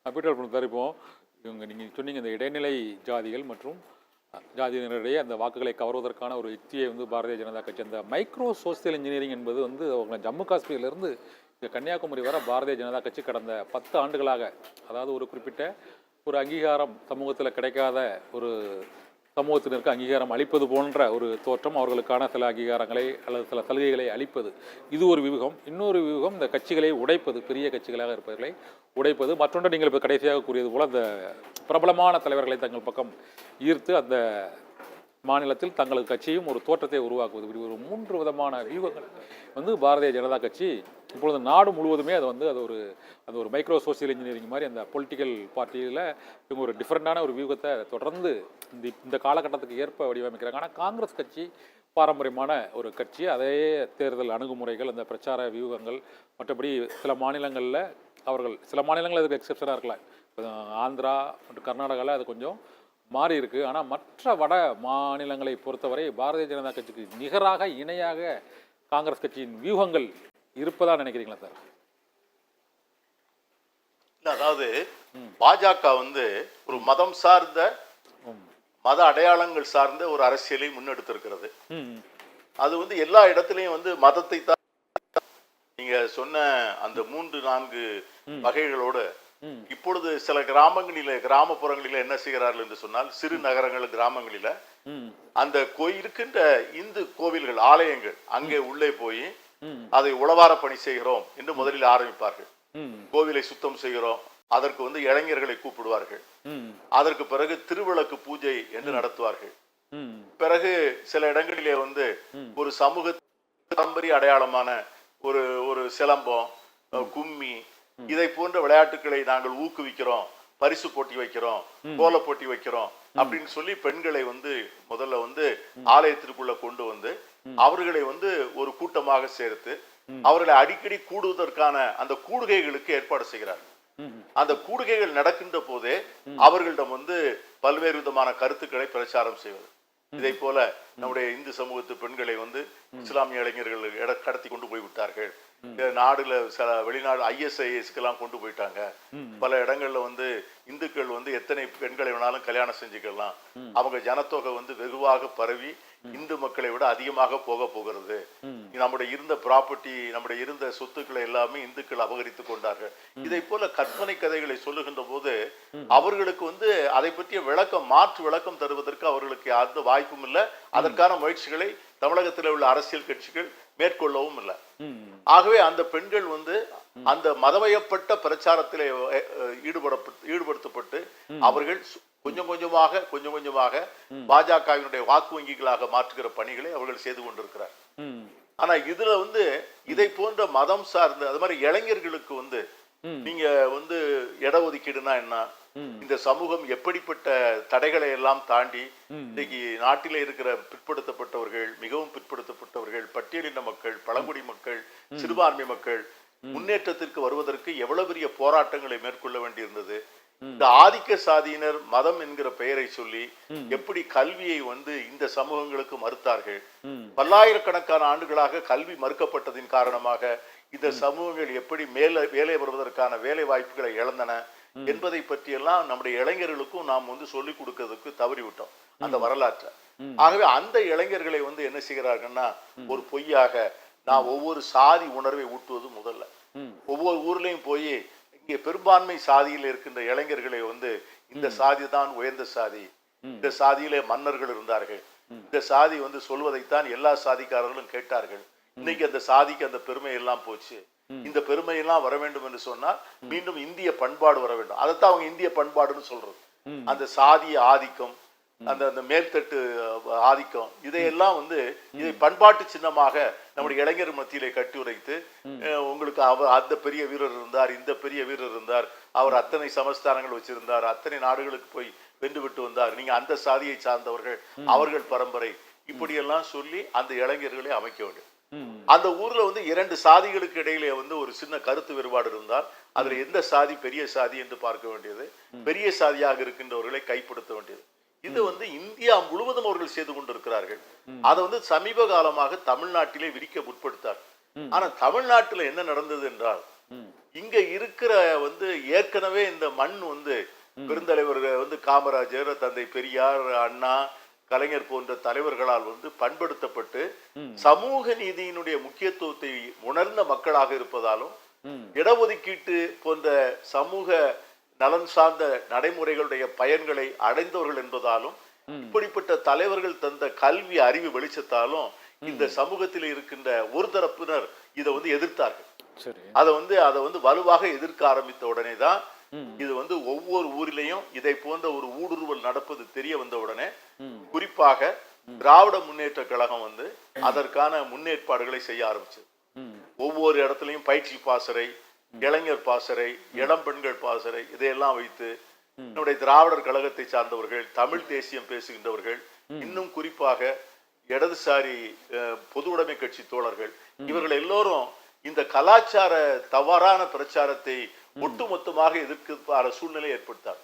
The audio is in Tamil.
கேபிட்டல் பண்ண இப்போ இவங்க நீங்கள் சொன்னீங்க இந்த இடைநிலை ஜாதிகள் மற்றும் ஜாதியினரிடையே அந்த வாக்குகளை கவர்வதற்கான ஒரு யுக்தியை வந்து பாரதிய ஜனதா கட்சி அந்த மைக்ரோ சோசியல் இன்ஜினியரிங் என்பது வந்து அவங்க ஜம்மு காஷ்மீர்லேருந்து இங்கே கன்னியாகுமரி வர பாரதிய ஜனதா கட்சி கடந்த 10 ஆண்டுகளாக அதாவது ஒரு குறிப்பிட்ட ஒரு அங்கீகாரம் சமூகத்தில் கிடைக்காத ஒரு சமூகத்தினருக்கு அங்கீகாரம் அளிப்பது போன்ற ஒரு தோற்றம், அவர்களுக்கான சில அங்கீகாரங்களை அல்லது சில சலுகைகளை அளிப்பது, இது ஒரு வியூகம். இன்னொரு வியூகம் இந்த கட்சிகளை உடைப்பது, பெரிய கட்சிகளாக இருப்பவர்களை உடைப்பது. மற்றொன்று நீங்கள் இப்போ கடைசியாக கூறியது போல் அந்த பிரபலமான தலைவர்களை தங்கள் பக்கம் ஈர்த்து அந்த மாநிலத்தில் தங்களது கட்சியும் ஒரு தோற்றத்தை உருவாக்குவது, இப்படி ஒரு 3 விதமான வியூகங்கள் வந்து பாரதிய ஜனதா கட்சி இப்பொழுது நாடு முழுவதுமே அது வந்து அது ஒரு மைக்ரோ சோசியல் இன்ஜினியரிங் மாதிரி அந்த பொலிட்டிக்கல் பார்ட்டியில் இவங்க ஒரு டிஃப்ரெண்டான ஒரு வியூகத்தை தொடர்ந்து இந்த காலகட்டத்துக்கு ஏற்ப வடிவமைக்கிறாங்க. ஆனால் காங்கிரஸ் கட்சி பாரம்பரியமான ஒரு கட்சி, அதே தேர்தல் அணுகுமுறைகள், அந்த பிரச்சார வியூகங்கள், மற்றபடி சில மாநிலங்களில் சில மாநிலங்கள் அதுக்கு எக்ஸெப்ஷனாக இருக்கலாம். ஆந்திரா மற்றும் கர்நாடகாவில் அது கொஞ்சம் மாறி இருக்கு. ஆனால் மற்ற வட மாநிலங்களை பொறுத்தவரை பாரதிய ஜனதா கட்சிக்கு நிகராக இணையாக காங்கிரஸ் கட்சியின் வியூகங்கள் இருப்பதா நினைக்கிறீங்களா சார்? அதாவது பாஜக வந்து ஒரு மதம் சார்ந்த மத அடையாளங்கள் சார்ந்த ஒரு அரசியலை முன்னெடுத்திருக்கிறது. அது வந்து எல்லா இடத்துலையும் வந்து மதத்தை தான் நீங்க சொன்ன அந்த 3-4 வகைகளோடு இப்பொழுது சில கிராமப்புறங்களில என்ன செய்கிறார்கள் என்று சொன்னால், சிறு நகரங்கள் கிராமங்களில அந்த இருக்கின்ற இந்து கோவில்கள் ஆலயங்கள் அங்கே உள்ளே போய் அதை உளவார பணி செய்கிறோம் என்று முதலில் ஆரம்பிப்பார்கள். கோவிலை சுத்தம் செய்கிறோம், அதற்கு வந்து இளைஞர்களை கூப்பிடுவார்கள். அதற்கு பிறகு திருவிளக்கு பூஜை என்று நடத்துவார்கள். பிறகு சில இடங்களிலே வந்து ஒரு சமூக பாரம்பரிய அடையாளமான ஒரு சிலம்பம், கும்மி, இதை போன்ற விளையாட்டுகளை நாங்கள் ஊக்குவிக்கிறோம், பரிசு போட்டி வைக்கிறோம், கோல போட்டி வைக்கிறோம் அப்படின்னு சொல்லி பெண்களை வந்து முதல்ல வந்து ஆலயத்திற்குள்ள கொண்டு வந்து அவர்களை வந்து ஒரு கூட்டமாக சேர்த்து அவர்களை அடிக்கடி கூடுவதற்கான அந்த கூடுகைகளுக்கு ஏற்பாடு செய்கிறார். அந்த கூடுகைகள் நடக்கின்ற போதே அவர்களிடம் வந்து பல்வேறு விதமான கருத்துக்களை பிரச்சாரம் செய்வது. இதை போல நம்முடைய இந்து சமூகத்து பெண்களை வந்து இஸ்லாமிய இளைஞர்கள் கடத்தி கொண்டு போய் விட்டார்கள், நாடுல சில வெளிநாடு ISIS-க்கெல்லாம் கொண்டு போயிட்டாங்க, பல இடங்கள்ல வந்து இந்துக்கள் வந்து எத்தனை பெண்களை வேணாலும் கல்யாணம் செஞ்சுக்கலாம், அவங்க ஜனத்தொகை வந்து வெகுவாக பரவி இந்து மக்களை விட அதிகமாக போகிறது, நம்முடைய இருந்த ப்ராப்பர்ட்டி நம்முடைய இருந்த சொத்துக்களை எல்லாமே இந்துக்கள் அபகரித்து கொண்டார்கள். இதை போல கற்பனை கதைகளை சொல்லுகின்ற போது அவர்களுக்கு வந்து அதை பற்றிய மாற்று விளக்கம் தருவதற்கு அவர்களுக்கு அந்த வாய்ப்பும் இல்லை, அதற்கான முயற்சிகளை தமிழகத்தில் உள்ள அரசியல் கட்சிகள் மேற்கொள்ளவும் இல்லை. ஆகவே அந்த பெண்கள் வந்து அந்த மதவயப்பட்ட பிரச்சாரத்திலே ஈடுபடுத்தப்பட்டு அவர்கள் கொஞ்சம் கொஞ்சமாக பாஜகவினுடைய வாக்கு வங்கிகளாக மாற்றுகிற பணிகளை அவர்கள் செய்து கொண்டிருக்கிறார். ஆனா இதுல வந்து இதை போன்ற மதம் சார்ந்த அது மாதிரி இளைஞர்களுக்கு வந்து நீங்க வந்து இடஒதுக்கீடுனா என்ன, இந்த சமூகம் எப்படிப்பட்ட தடைகளை எல்லாம் தாண்டி இன்னைக்கு நாட்டிலே இருக்கிற பிற்படுத்தப்பட்டவர்கள், மிகவும் பிற்படுத்தப்பட்டவர்கள், பட்டியலின மக்கள், பழங்குடி மக்கள், சிறுபான்மை மக்கள் முன்னேற்றத்திற்கு வருவதற்கு எவ்வளவு பெரிய போராட்டங்களை மேற்கொள்ள வேண்டியிருந்தது. இந்த ஆதிக்க சாதியினர் மதம் என்கிற பெயரை சொல்லி எப்படி கல்வியை வந்து இந்த சமூகங்களுக்கு மறுத்தார்கள். பல்லாயிரக்கணக்கான ஆண்டுகளாக கல்வி மறுக்கப்பட்டதின் காரணமாக இந்த சமூகங்கள் எப்படி வேலை வருவதற்கான வேலை வாய்ப்புகளை இழந்தன என்பதை பற்றியெல்லாம் நம்முடைய இளைஞர்களுக்கும் நாம் வந்து சொல்லிக் கொடுக்கிறதுக்கு தவறிவிட்டோம் அந்த வரலாற்றை. ஆகவே அந்த இளைஞர்களை வந்து என்ன செய்கிறார்கள்னா ஒரு பொய்யாக நான் ஒவ்வொரு சாதி உணர்வை ஊட்டுவது முதல்ல ஒவ்வொரு ஊர்லயும் போய் இங்கே பெரும்பான்மை சாதியில் இருக்கின்ற இளைஞர்களை வந்து இந்த சாதி தான் உயர்ந்த சாதி, இந்த சாதியிலே மன்னர்கள் இருந்தார்கள், இந்த சாதி வந்து சொல்வதைத்தான் எல்லா சாதிக்காரர்களும் கேட்டார்கள், இன்னைக்கு அந்த சாதிக்கு அந்த பெருமை எல்லாம் போச்சு, இந்த பெருமையெல்லாம் வர வேண்டும் என்று சொன்னால் மீண்டும் இந்திய பண்பாடு வர வேண்டும். அதைத்தான் அவங்க இந்திய பண்பாடுன்னு சொல்றது. அந்த சாதிய ஆதிக்கம், அந்த மேல்தட்டு ஆதிக்கம், இதையெல்லாம் வந்து இதை பண்பாட்டு சின்னமாக நம்முடைய இளைஞர் மத்தியிலே கட்டி உரைத்து உங்களுக்கு அந்த பெரிய வீரர் இருந்தார், இந்த பெரிய வீரர் இருந்தார், அவர் அத்தனை சமஸ்தானங்கள் வச்சிருந்தார், அத்தனை நாடுகளுக்கு போய் வென்று விட்டு வந்தார், நீங்க அந்த சாதியை சார்ந்தவர்கள், அவர்கள் பரம்பரை, இப்படியெல்லாம் சொல்லி அந்த இளைஞர்களை அமைக்க வேண்டும். அந்த ஊர்ல வந்து 2 சாதிகளுக்கு இடையிலே வந்து ஒரு சின்ன கருத்து வேறுபாடு இருந்தால் அதுல எந்த சாதி பெரிய சாதி என்று பார்க்க வேண்டியது, பெரிய சாதியாக இருக்கின்றவர்களை கைப்படுத்த வேண்டியது. இது வந்து இந்தியா முழுவதும் அவர்கள் செய்து கொண்டிருக்கிறார்கள். அதை வந்து சமீப காலமாக தமிழ்நாட்டிலே விரிக்க முற்படுத்தார். ஆனா தமிழ்நாட்டில் என்ன நடந்தது என்றால் இங்க இருக்கிற வந்து ஏற்கனவே இந்த மண் வந்து பெருந்தலைவர் வந்து காமராஜர், தந்தை பெரியார், அண்ணா, கலைஞர் போன்ற தலைவர்களால் வந்து பண்படுத்தப்பட்டு சமூக நீதியினுடைய முக்கியத்துவத்தை உணர்ந்த மக்களாக இருப்பதாலும் இடஒதுக்கீட்டு போன்ற சமூக நலன் சார்ந்த நடைமுறைகளுடைய பயன்களை அடைந்தவர்கள் என்பதாலும் இப்படிப்பட்ட தலைவர்கள் தந்த கல்வி அறிவு வெளிச்சத்தாலும் இந்த சமூகத்தில் இருக்கின்ற ஒரு தரப்பினர் இதை வந்து எதிர்த்தார்கள். அதை வந்து வலுவாக எதிர்க்க ஆரம்பித்த உடனே தான் இது வந்து ஒவ்வொரு ஊரிலையும் இதை போன்ற ஒரு ஊடுருவல் நடப்பது தெரிய வந்த உடனே குறிப்பாக திராவிட முன்னேற்ற கழகம் வந்து அதற்கான முன்னேற்பாடுகளை செய்ய ஆரம்பிச்சது. ஒவ்வொரு இடத்துலையும் பயிற்சி பாசறை, இளைஞர் பாசறை, இளம் பெண்கள் பாசறை இதையெல்லாம் வைத்து நம்முடைய திராவிடர் கழகத்தை சார்ந்தவர்கள், தமிழ் தேசியம் பேசுகின்றவர்கள், இன்னும் குறிப்பாக இடதுசாரி பொது உடைமை கட்சி தோழர்கள், இவர்கள் எல்லோரும் இந்த கலாச்சார தவறான பிரச்சாரத்தை ஒட்டுமொத்தமாக எதிர்க்கிற சூழ்நிலை ஏற்படுத்தார்.